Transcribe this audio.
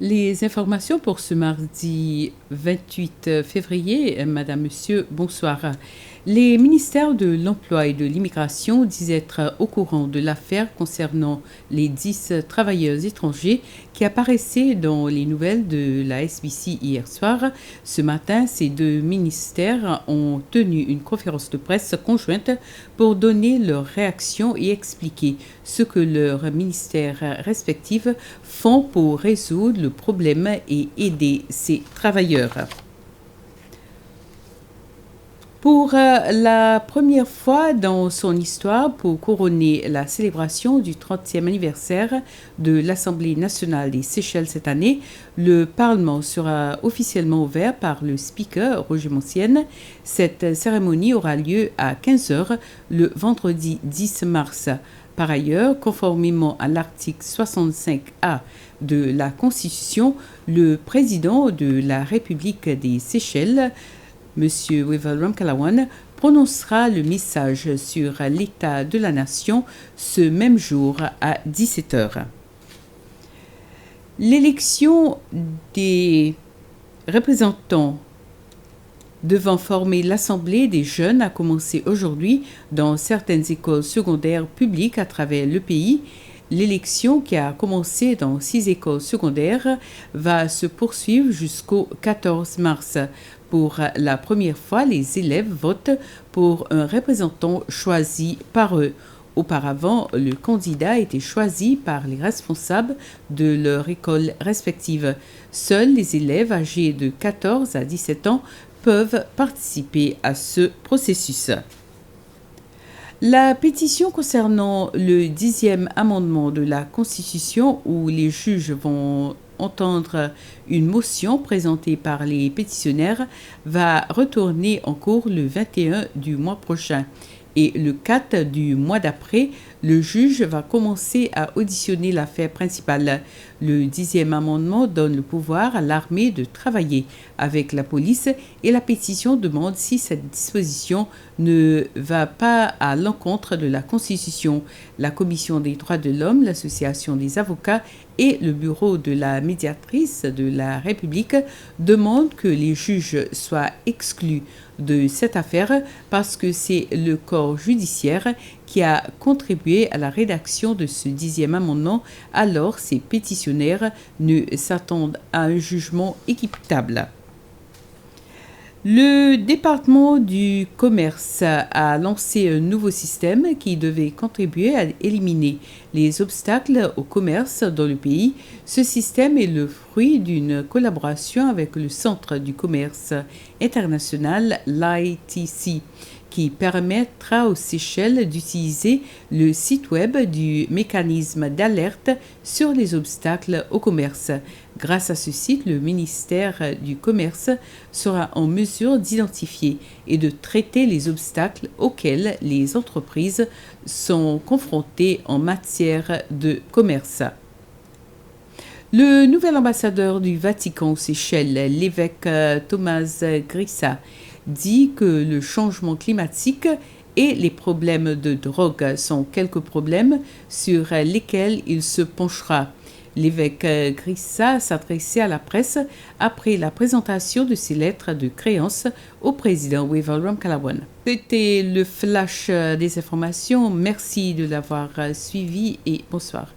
Les informations pour ce mardi 28 février, Madame, Monsieur, bonsoir. Les ministères de l'Emploi et de l'Immigration disent être au courant de l'affaire concernant les 10 travailleurs étrangers qui apparaissaient dans les nouvelles de la SBC hier soir. Ce matin, ces deux ministères ont tenu une conférence de presse conjointe pour donner leurs réactions et expliquer ce que leurs ministères respectifs font pour résoudre le problème et aider ces travailleurs. Pour la première fois dans son histoire, pour couronner la célébration du 30e anniversaire de l'Assemblée nationale des Seychelles cette année, le Parlement sera officiellement ouvert par le speaker Roger Moncienne. Cette cérémonie aura lieu à 15h le vendredi 10 mars. Par ailleurs, conformément à l'article 65A de la Constitution, le président de la République des Seychelles, M. Wavell Ramkalawan, prononcera le message sur l'état de la nation ce même jour à 17h. L'élection des représentants devant former l'Assemblée des jeunes a commencé aujourd'hui dans certaines écoles secondaires publiques à travers le pays. L'élection, qui a commencé dans 6 écoles secondaires, va se poursuivre jusqu'au 14 mars. Pour la première fois, les élèves votent pour un représentant choisi par eux. Auparavant, le candidat était choisi par les responsables de leur école respective. Seuls les élèves âgés de 14 à 17 ans peuvent participer à ce processus. La pétition concernant le 10e amendement de la Constitution, où les juges vont entendre une motion présentée par les pétitionnaires, va retourner en cours le 21 du mois prochain. Et le 4 du mois d'après, le juge va commencer à auditionner l'affaire principale. Le 10e amendement donne le pouvoir à l'armée de travailler avec la police et la pétition demande si cette disposition ne va pas à l'encontre de la Constitution. La Commission des droits de l'homme, l'Association des avocats et le Bureau de la médiatrice de la République demandent que les juges soient exclus de cette affaire parce que c'est le corps judiciaire qui a contribué à la rédaction de ce 10e amendement, alors ces pétitionnaires ne s'attendent à un jugement équitable. Le département du commerce a lancé un nouveau système qui devait contribuer à éliminer les obstacles au commerce dans le pays. Ce système est le fruit d'une collaboration avec le Centre du commerce international, l'ITC, qui permettra aux Seychelles d'utiliser le site web du mécanisme d'alerte sur les obstacles au commerce. Grâce à ce site, le ministère du Commerce sera en mesure d'identifier et de traiter les obstacles auxquels les entreprises sont confrontées en matière de commerce. Le nouvel ambassadeur du Vatican aux Seychelles, l'évêque Thomas Grissa, dit que le changement climatique et les problèmes de drogue sont quelques problèmes sur lesquels il se penchera. L'évêque Grissa s'adressait à la presse après la présentation de ses lettres de créance au président Wavell Ramkalawan. C'était le flash des informations. Merci de l'avoir suivi et bonsoir.